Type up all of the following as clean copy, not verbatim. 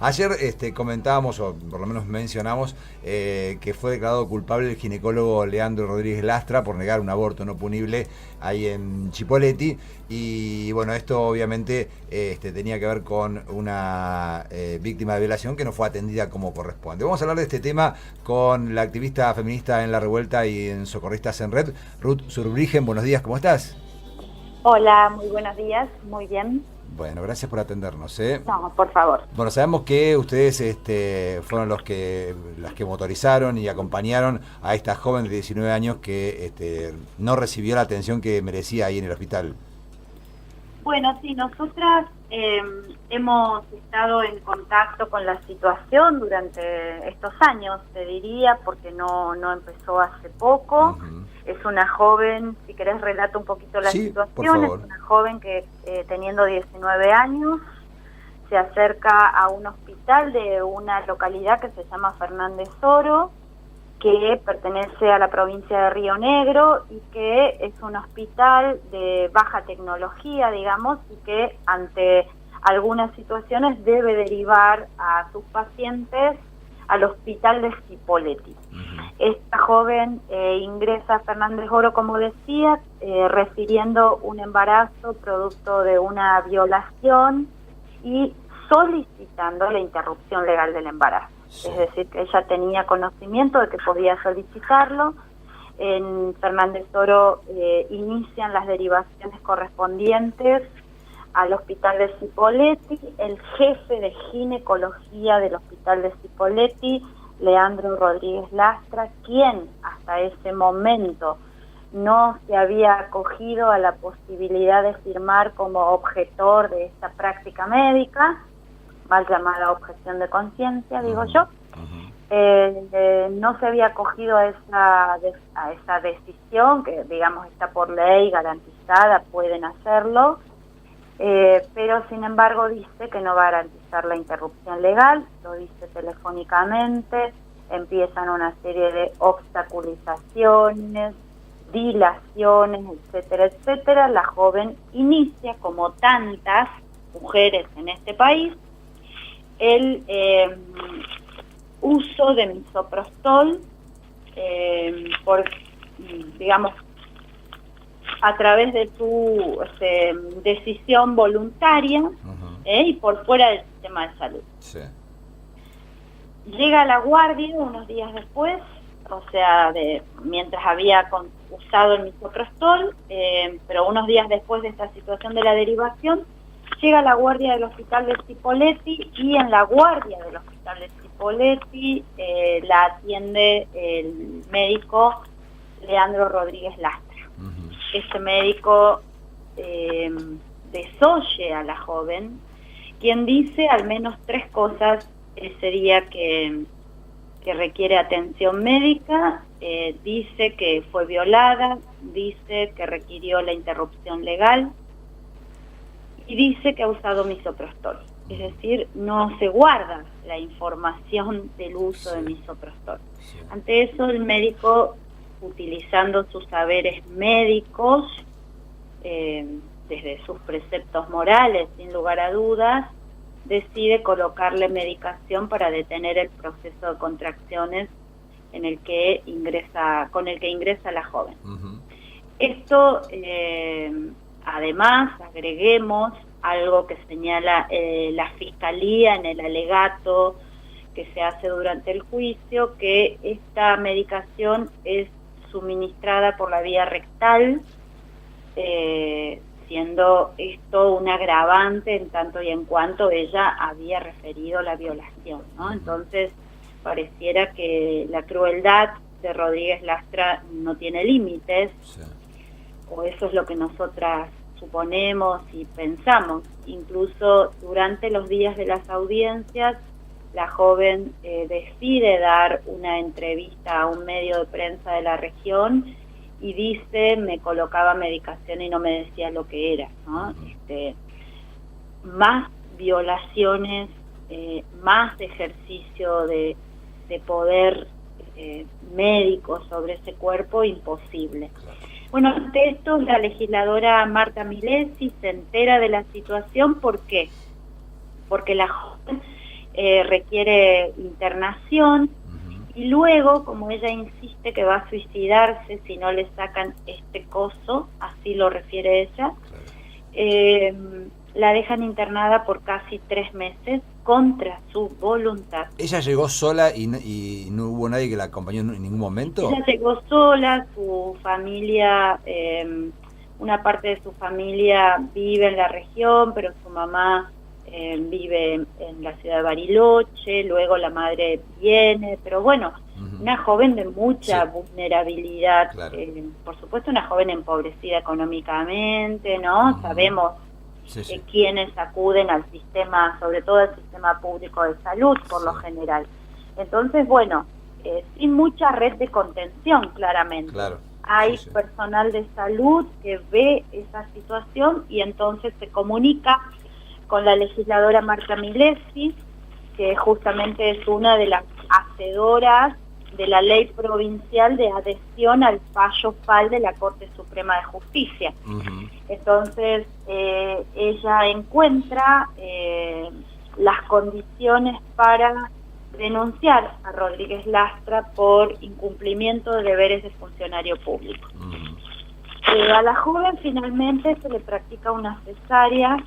Ayer comentábamos, o por lo menos mencionamos, que fue declarado culpable el ginecólogo Leandro Rodríguez Lastra por negar un aborto no punible ahí en Chipoleti. Y bueno, esto obviamente tenía que ver con una víctima de violación que no fue atendida como corresponde. Vamos a hablar de este tema con la activista feminista en La Revuelta y en Socorristas en Red, Ruth Zurbriggen. Buenos días, ¿cómo estás? Hola, muy buenos días, muy bien. Bueno, gracias por atendernos. No, por favor. Bueno, sabemos que ustedes fueron las que motorizaron y acompañaron a esta joven de 19 años que no recibió la atención que merecía ahí en el hospital. Bueno, sí, nosotras hemos estado en contacto con la situación durante estos años, te diría, porque no empezó hace poco. Uh-huh. Es una joven, si querés relato un poquito la Sí, por situación, favor. es una joven que teniendo 19 años se acerca a un hospital de una localidad que se llama Fernández Oro, que pertenece a la provincia de Río Negro y que es un hospital de baja tecnología, digamos, y que ante algunas situaciones debe derivar a sus pacientes al hospital de Cipolletti. Uh-huh. Esta joven ingresa a Fernández Oro, como decía, refiriendo un embarazo producto de una violación y solicitando la interrupción legal del embarazo. Sí. Es decir, que ella tenía conocimiento de que podía solicitarlo. En Fernández Oro inician las derivaciones correspondientes al hospital de Cipolletti. El jefe de ginecología del hospital de Cipolletti, Leandro Rodríguez Lastra, quien hasta ese momento no se había acogido a la posibilidad de firmar como objetor de esta práctica médica, mal llamada objeción de conciencia, digo yo, no se había acogido a esa decisión, que digamos está por ley garantizada, pueden hacerlo, pero sin embargo dice que no va a garantizar la interrupción legal, lo dice telefónicamente, empiezan una serie de obstaculizaciones, dilaciones, etcétera, etcétera. La joven inicia, como tantas mujeres en este país, el uso de misoprostol digamos, a través de su decisión voluntaria. Uh-huh. Y por fuera del sistema de salud. Sí. Llega a la guardia unos días después, o sea, mientras había usado el misoprostol, pero unos días después de esta situación de la derivación, llega a la guardia del hospital de Cipolletti y en la guardia del hospital de Cipolletti la atiende el médico Leandro Rodríguez Lastra. Uh-huh. Este médico desoye a la joven, quien dice al menos 3 cosas ese día que requiere atención médica, dice que fue violada, dice que requirió la interrupción legal y dice que ha usado misoprostol. Es decir, no se guarda la información del uso de misoprostol. Ante eso, el médico, utilizando sus saberes médicos, desde sus preceptos morales, sin lugar a dudas, decide colocarle medicación para detener el proceso de contracciones con el que ingresa la joven. Uh-huh. Esto, además, agreguemos algo que señala la Fiscalía en el alegato que se hace durante el juicio, que esta medicación es suministrada por la vía rectal, siendo esto un agravante en tanto y en cuanto ella había referido la violación, ¿no? Entonces, pareciera que la crueldad de Rodríguez Lastra no tiene límites, sí. O eso es lo que nosotras suponemos y pensamos. Incluso durante los días de las audiencias, la joven decide dar una entrevista a un medio de prensa de la región y dice, me colocaba medicación y no me decía lo que era, ¿no? Más violaciones, más ejercicio de poder médico sobre ese cuerpo, imposible. Bueno, ante esto la legisladora Marta Milesi se entera de la situación. ¿Por qué? Porque la joven requiere internación. Y luego, como ella insiste que va a suicidarse si no le sacan este coso, así lo refiere ella, la dejan internada por casi 3 meses contra su voluntad. ¿Ella llegó sola y no hubo nadie que la acompañó en ningún momento? Ella llegó sola, su familia, una parte de su familia vive en la región, pero su mamá vive en la ciudad de Bariloche, luego la madre viene, pero bueno, una joven de mucha vulnerabilidad, claro. Por supuesto una joven empobrecida económicamente, ¿no? Sabemos quiénes acuden al sistema, sobre todo al sistema público de salud por lo general. Entonces, bueno, sin mucha red de contención, claramente. Claro. Hay personal de salud que ve esa situación y entonces se comunica con la legisladora Marta Milesi, que justamente es una de las hacedoras de la ley provincial de adhesión al fallo FAL de la Corte Suprema de Justicia. Entonces, ella encuentra las condiciones para denunciar a Rodríguez Lastra por incumplimiento de deberes de funcionario público. A la joven finalmente se le practica una cesárea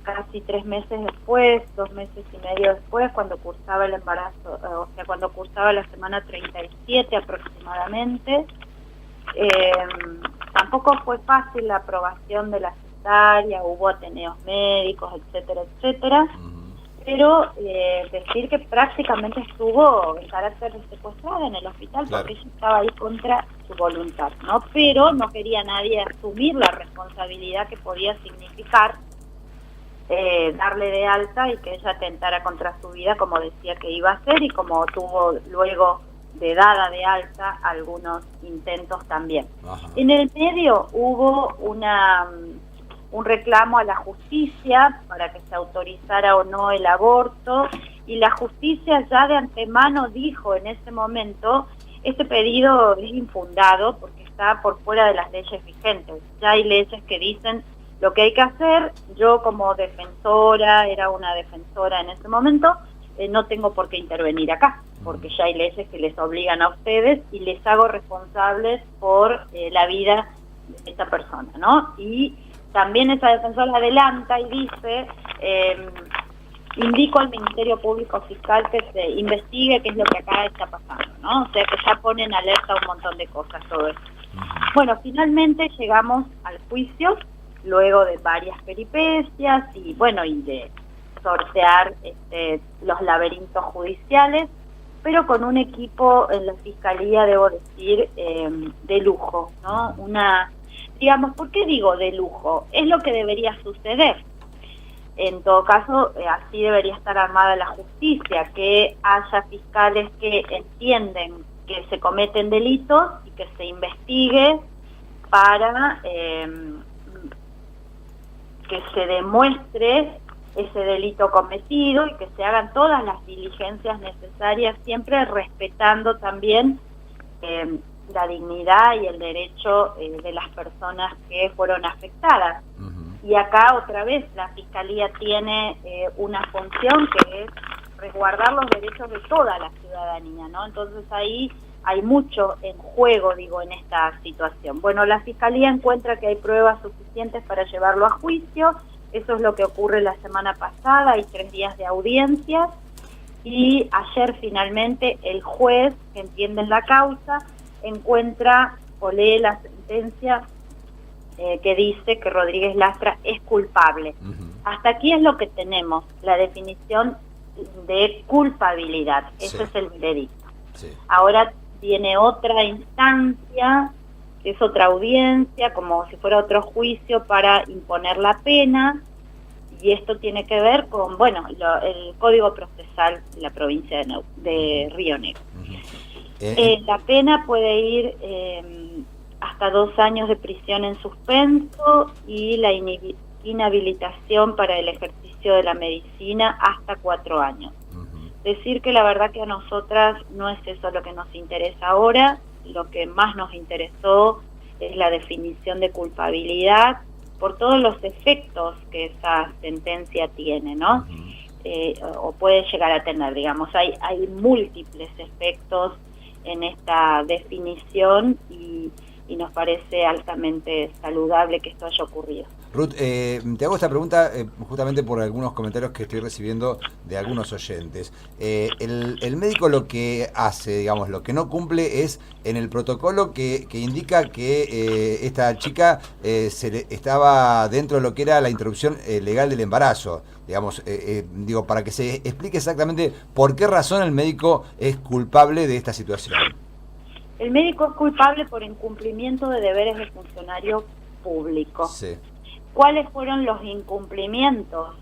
casi 3 meses después, 2 meses y medio después, cuando cursaba el embarazo, o sea, cuando cursaba la semana 37 aproximadamente. Tampoco fue fácil la aprobación de la cesárea, hubo ateneos médicos, etcétera, etcétera, pero decir que prácticamente estuvo en carácter de secuestrada en el hospital, porque ella estaba ahí contra su voluntad, ¿no? Pero no quería nadie asumir la responsabilidad que podía significar darle de alta y que ella atentara contra su vida, como decía que iba a hacer, y como tuvo luego de dada de alta algunos intentos también. En el medio hubo un reclamo a la justicia para que se autorizara o no el aborto, y la justicia ya de antemano dijo en ese momento: este pedido es infundado porque está por fuera de las leyes vigentes. Ya hay leyes que dicen lo que hay que hacer. Yo, como defensora, era una defensora en ese momento, no tengo por qué intervenir acá, porque ya hay leyes que les obligan a ustedes y les hago responsables por la vida de esta persona, ¿no? Y también esa defensora adelanta y dice: indico al Ministerio Público Fiscal que se investigue qué es lo que acá está pasando, ¿no? O sea, que ya ponen alerta un montón de cosas, todo eso. Bueno, finalmente llegamos al juicio, luego de varias peripecias y bueno, y de sortear los laberintos judiciales, pero con un equipo en la Fiscalía, debo decir, de lujo, ¿no? Digamos, ¿por qué digo de lujo? Es lo que debería suceder. En todo caso, así debería estar armada la justicia, que haya fiscales que entienden que se cometen delitos y que se investigue para que se demuestre ese delito cometido y que se hagan todas las diligencias necesarias, siempre respetando también la dignidad y el derecho de las personas que fueron afectadas. Y acá otra vez la Fiscalía tiene una función que es resguardar los derechos de toda la ciudadanía, ¿no? Entonces ahí hay mucho en juego, digo, en esta situación. Bueno, la Fiscalía encuentra que hay pruebas suficientes para llevarlo a juicio. Eso es lo que ocurre la semana pasada, hay 3 días de audiencias, y ayer finalmente el juez, que entiende la causa, encuentra o lee la sentencia que dice que Rodríguez Lastra es culpable. Hasta aquí es lo que tenemos, la definición de culpabilidad. Ese es el veredicto. Ahora viene otra instancia, que es otra audiencia, como si fuera otro juicio para imponer la pena, y esto tiene que ver con, bueno, el Código Procesal de la provincia de Río Negro. La pena puede ir hasta 2 años de prisión en suspenso y la inhabilitación para el ejercicio de la medicina hasta 4 años. Decir que la verdad que a nosotras no es eso lo que nos interesa ahora. Lo que más nos interesó es la definición de culpabilidad por todos los efectos que esa sentencia tiene, ¿no? o puede llegar a tener, digamos. Hay múltiples efectos en esta definición y nos parece altamente saludable que esto haya ocurrido. Ruth, te hago esta pregunta justamente por algunos comentarios que estoy recibiendo de algunos oyentes. El médico lo que hace, digamos, lo que no cumple es en el protocolo que indica que esta chica estaba dentro de lo que era la interrupción legal del embarazo. Digamos, digo, para que se explique exactamente por qué razón el médico es culpable de esta situación. El médico es culpable por incumplimiento de deberes de funcionario público. Sí. ¿Cuáles fueron los incumplimientos?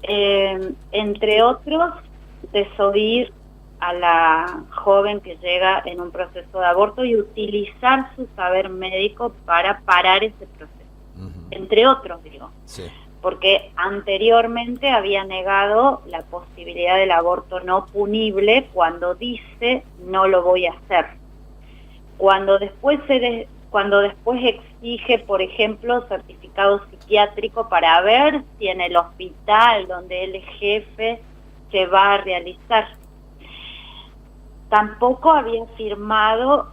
Entre otros, desoír a la joven que llega en un proceso de aborto y utilizar su saber médico para parar ese proceso. Entre otros, digo. Sí. Porque anteriormente había negado la posibilidad del aborto no punible cuando dice no lo voy a hacer. Cuando después exige, por ejemplo, certificado psiquiátrico para ver si en el hospital donde él es jefe se va a realizar. Tampoco había firmado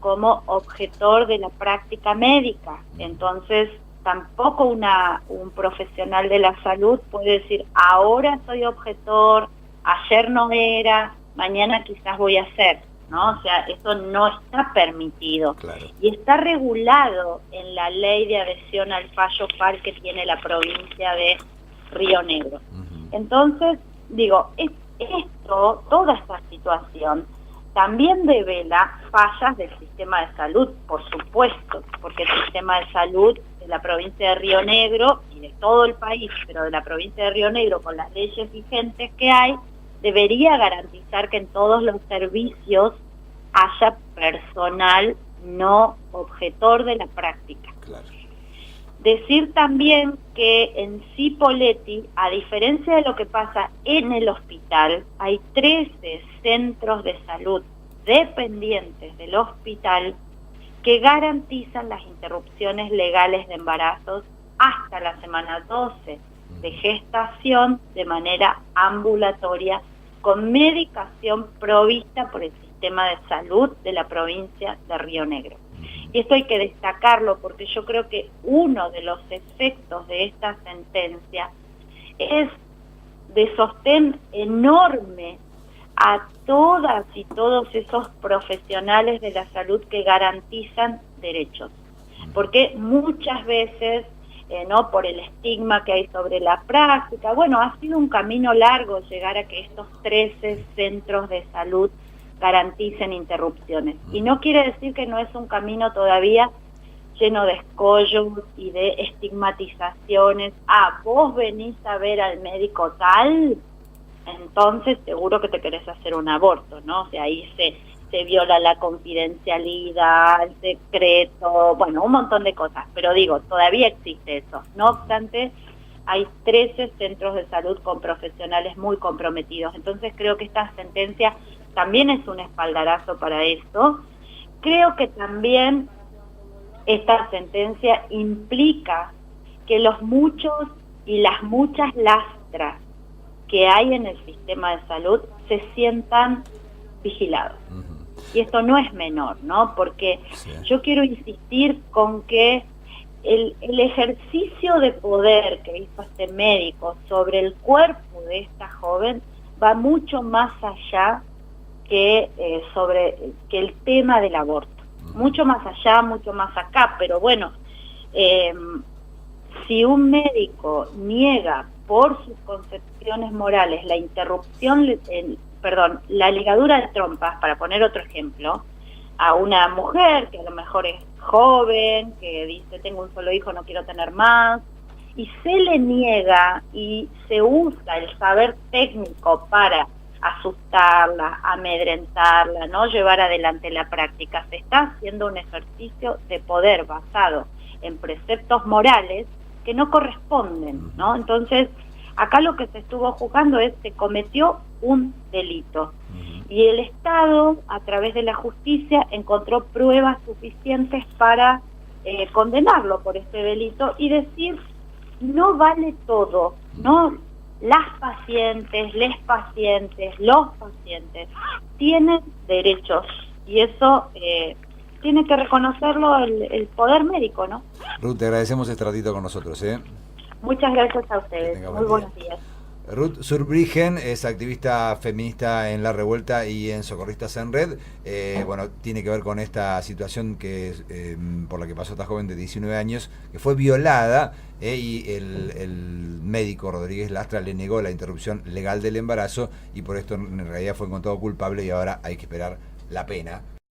como objetor de la práctica médica. Entonces, tampoco un profesional de la salud puede decir, ahora soy objetor, ayer no era, mañana quizás voy a ser. ¿No? O sea, eso no está permitido. Claro. Y está regulado en la ley de adhesión al fallo FAR que tiene la provincia de Río Negro. Entonces, digo, toda esta situación también devela fallas del sistema de salud, por supuesto, porque el sistema de salud de la provincia de Río Negro y de todo el país, pero de la provincia de Río Negro, con las leyes vigentes que hay, debería garantizar que en todos los servicios haya personal no objetor de la práctica. Claro. Decir también que en Cipolletti, a diferencia de lo que pasa en el hospital, hay 13 centros de salud dependientes del hospital que garantizan las interrupciones legales de embarazos hasta la semana 12 de gestación de manera ambulatoria, con medicación provista por el sistema de salud de la provincia de Río Negro. Y esto hay que destacarlo porque yo creo que uno de los efectos de esta sentencia es de sostén enorme a todas y todos esos profesionales de la salud que garantizan derechos. Porque muchas veces, no por el estigma que hay sobre la práctica, bueno, ha sido un camino largo llegar a que estos 13 centros de salud garanticen interrupciones. Y no quiere decir que no es un camino todavía lleno de escollos y de estigmatizaciones. Vos venís a ver al médico tal, entonces seguro que te querés hacer un aborto, ¿no? O sea, ahí se viola la confidencialidad, el secreto, bueno, un montón de cosas. Pero digo, todavía existe eso. No obstante, hay 13 centros de salud con profesionales muy comprometidos. Entonces creo que esta sentencia también es un espaldarazo para esto. Creo que también esta sentencia implica que los muchos y las muchas lastras que hay en el sistema de salud se sientan vigilados. Y esto no es menor, ¿no? Porque yo quiero insistir con que el ejercicio de poder que hizo este médico sobre el cuerpo de esta joven va mucho más allá que el tema del aborto. Mucho más allá, mucho más acá, pero bueno, si un médico niega por sus concepciones morales la interrupción, la ligadura de trompas, para poner otro ejemplo, a una mujer que a lo mejor es joven, que dice tengo un solo hijo, no quiero tener más, y se le niega y se usa el saber técnico para asustarla, amedrentarla, no llevar adelante la práctica, se está haciendo un ejercicio de poder basado en preceptos morales que no corresponden, ¿no? Entonces, acá lo que se estuvo juzgando es que cometió un delito. Y el Estado, a través de la justicia, encontró pruebas suficientes para condenarlo por este delito y decir, no vale todo, ¿no? las pacientes, les pacientes, los pacientes tienen derechos y eso tiene que reconocerlo el poder médico, ¿no? Ruth, te agradecemos este ratito con nosotros, ¿eh? Muchas gracias a ustedes. Muy buenos días. Ruth Zurbriggen es activista feminista en La Revuelta y en Socorristas en Red. Bueno, tiene que ver con esta situación que por la que pasó esta joven de 19 años, que fue violada y el médico Rodríguez Lastra le negó la interrupción legal del embarazo y por esto en realidad fue encontrado culpable y ahora hay que esperar la pena.